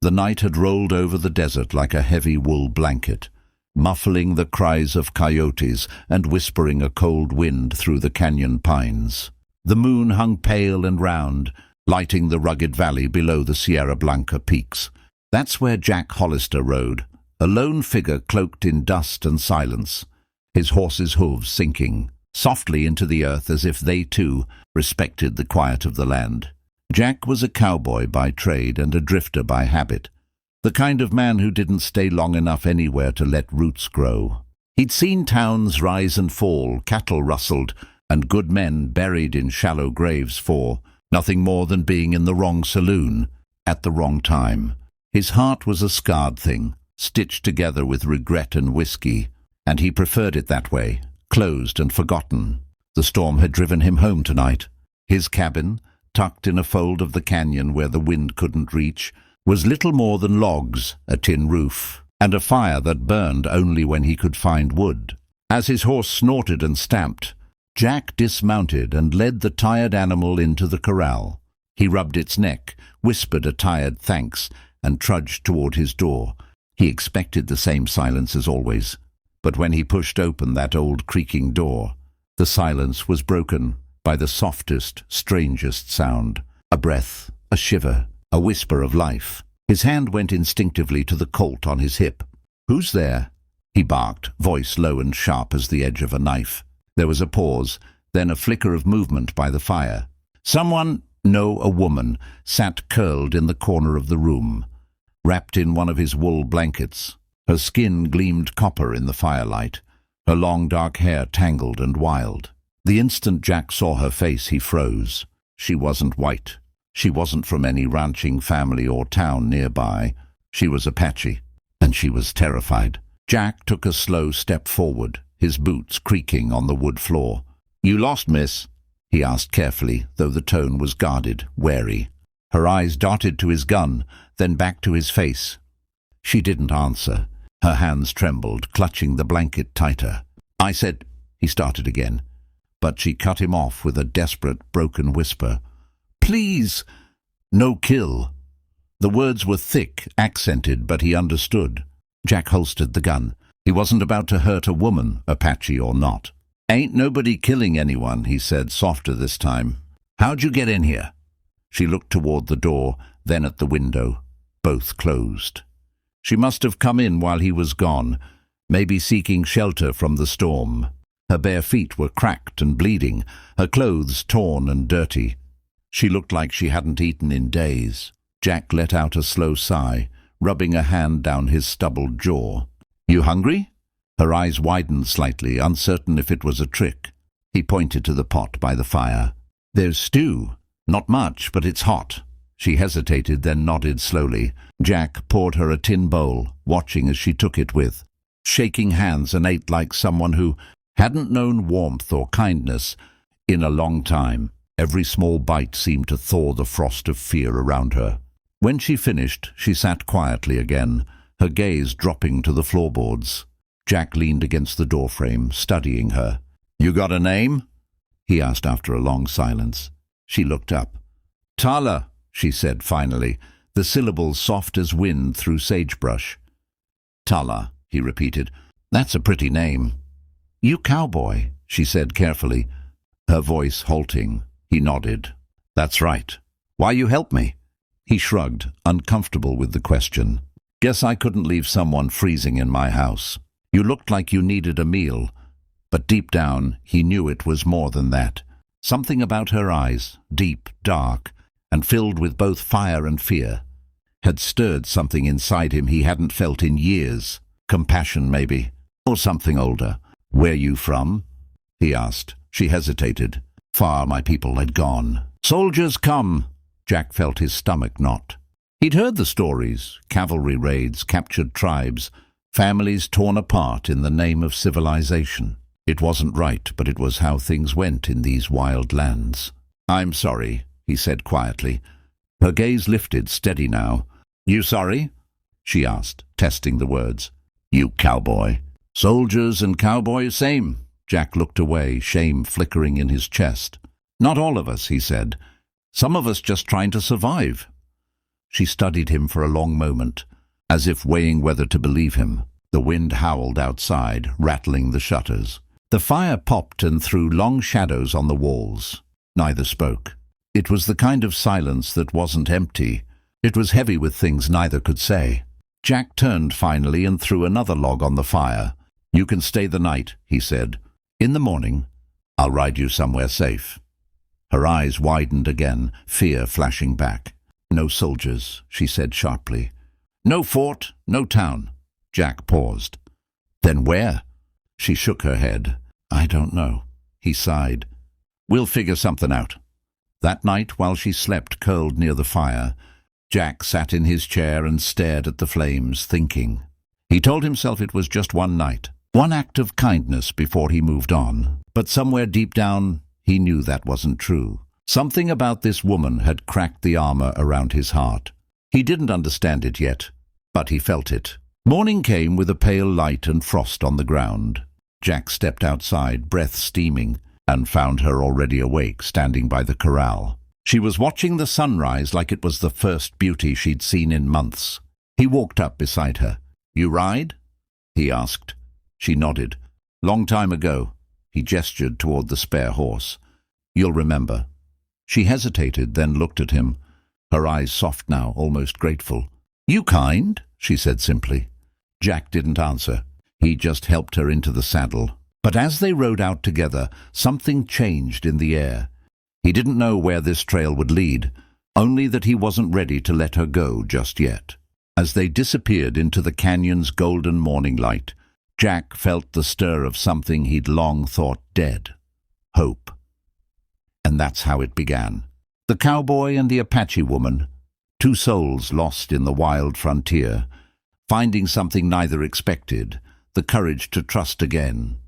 The night had rolled over the desert like a heavy wool blanket, muffling the cries of coyotes and whispering a cold wind through the canyon pines. The moon hung pale and round, lighting the rugged valley below the Sierra Blanca peaks. That's where Jack Hollister rode, a lone figure cloaked in dust and silence, his horse's hooves sinking softly into the earth as if they, too, respected the quiet of the land. Jack was a cowboy by trade and a drifter by habit, the kind of man who didn't stay long enough anywhere to let roots grow. He'd seen towns rise and fall, cattle rustled, and good men buried in shallow graves for nothing more than being in the wrong saloon at the wrong time. His heart was a scarred thing, stitched together with regret and whiskey, and he preferred it that way, closed and forgotten. The storm had driven him home tonight. His cabin, tucked in a fold of the canyon where the wind couldn't reach, was little more than logs, a tin roof, and a fire that burned only when he could find wood. As his horse snorted and stamped, Jack dismounted and led the tired animal into the corral. He rubbed its neck, whispered a tired thanks, and trudged toward his door. He expected the same silence as always, but when he pushed open that old creaking door, the silence was broken by the softest, strangest sound. A breath, a shiver, a whisper of life. His hand went instinctively to the colt on his hip. "Who's there?" he barked, voice low and sharp as the edge of a knife. There was a pause, then a flicker of movement by the fire. Someone, no, a woman, sat curled in the corner of the room, wrapped in one of his wool blankets. Her skin gleamed copper in the firelight, her long dark hair tangled and wild. The instant Jack saw her face, he froze. She wasn't white. She wasn't from any ranching family or town nearby. She was Apache, and she was terrified. Jack took a slow step forward, his boots creaking on the wood floor. "You lost, miss?" he asked carefully, though the tone was guarded, wary. Her eyes darted to his gun, then back to his face. She didn't answer. Her hands trembled, clutching the blanket tighter. "I said—" he started again, but she cut him off with a desperate, broken whisper. "Please, no kill." The words were thick, accented, but he understood. Jack holstered the gun. He wasn't about to hurt a woman, Apache or not. "Ain't nobody killing anyone," he said, softer this time. "How'd you get in here?" She looked toward the door, then at the window. Both closed. She must have come in while he was gone, maybe seeking shelter from the storm. Her bare feet were cracked and bleeding, her clothes torn and dirty. She looked like she hadn't eaten in days. Jack let out a slow sigh, rubbing a hand down his stubbled jaw. "You hungry?" Her eyes widened slightly, uncertain if it was a trick. He pointed to the pot by the fire. "There's stew. Not much, but it's hot." She hesitated, then nodded slowly. Jack poured her a tin bowl, watching as she took it with shaking hands, and ate like someone who hadn't known warmth or kindness in a long time. Every small bite seemed to thaw the frost of fear around her. When she finished, she sat quietly again, her gaze dropping to the floorboards. Jack leaned against the doorframe, studying her. "You got a name?" he asked after a long silence. She looked up. "Tala," she said finally, the syllables soft as wind through sagebrush. "Tala," he repeated. "That's a pretty name." "You cowboy," she said carefully, her voice halting. He nodded. "That's right. Why you help me?" He shrugged, uncomfortable with the question. "Guess I couldn't leave someone freezing in my house. You looked like you needed a meal." But deep down, he knew it was more than that. Something about her eyes, deep, dark, and filled with both fire and fear, had stirred something inside him he hadn't felt in years. Compassion, maybe, or something older. "Where you from?" he asked. She hesitated. "Far my people had gone." "Soldiers come!" Jack felt his stomach knot. He'd heard the stories, cavalry raids, captured tribes, families torn apart in the name of civilization. It wasn't right, but it was how things went in these wild lands. "I'm sorry," he said quietly. Her gaze lifted, steady now. "You sorry?" she asked, testing the words. "You cowboy." "Soldiers and cowboys, same." Jack looked away, shame flickering in his chest. "Not all of us," he said. "Some of us just trying to survive." She studied him for a long moment, as if weighing whether to believe him. The wind howled outside, rattling the shutters. The fire popped and threw long shadows on the walls. Neither spoke. It was the kind of silence that wasn't empty. It was heavy with things neither could say. Jack turned finally and threw another log on the fire. "You can stay the night," he said. "In the morning, I'll ride you somewhere safe." Her eyes widened again, fear flashing back. "No soldiers," she said sharply. "No fort, no town." Jack paused. "Then where?" She shook her head. "I don't know." He sighed. "We'll figure something out." That night, while she slept curled near the fire, Jack sat in his chair and stared at the flames, thinking. He told himself it was just one night, one act of kindness before he moved on. But somewhere deep down, he knew that wasn't true. Something about this woman had cracked the armor around his heart. He didn't understand it yet, but he felt it. Morning came with a pale light and frost on the ground. Jack stepped outside, breath steaming, and found her already awake, standing by the corral. She was watching the sunrise like it was the first beauty she'd seen in months. He walked up beside her. "You ride?" he asked. She nodded. "Long time ago." He gestured toward the spare horse. "You'll remember." She hesitated, then looked at him, her eyes soft now, almost grateful. "You kind?" she said simply. Jack didn't answer. He just helped her into the saddle. But as they rode out together, something changed in the air. He didn't know where this trail would lead, only that he wasn't ready to let her go just yet. As they disappeared into the canyon's golden morning light, Jack felt the stir of something he'd long thought dead. Hope. And that's how it began. The cowboy and the Apache woman, two souls lost in the wild frontier, finding something neither expected, the courage to trust again,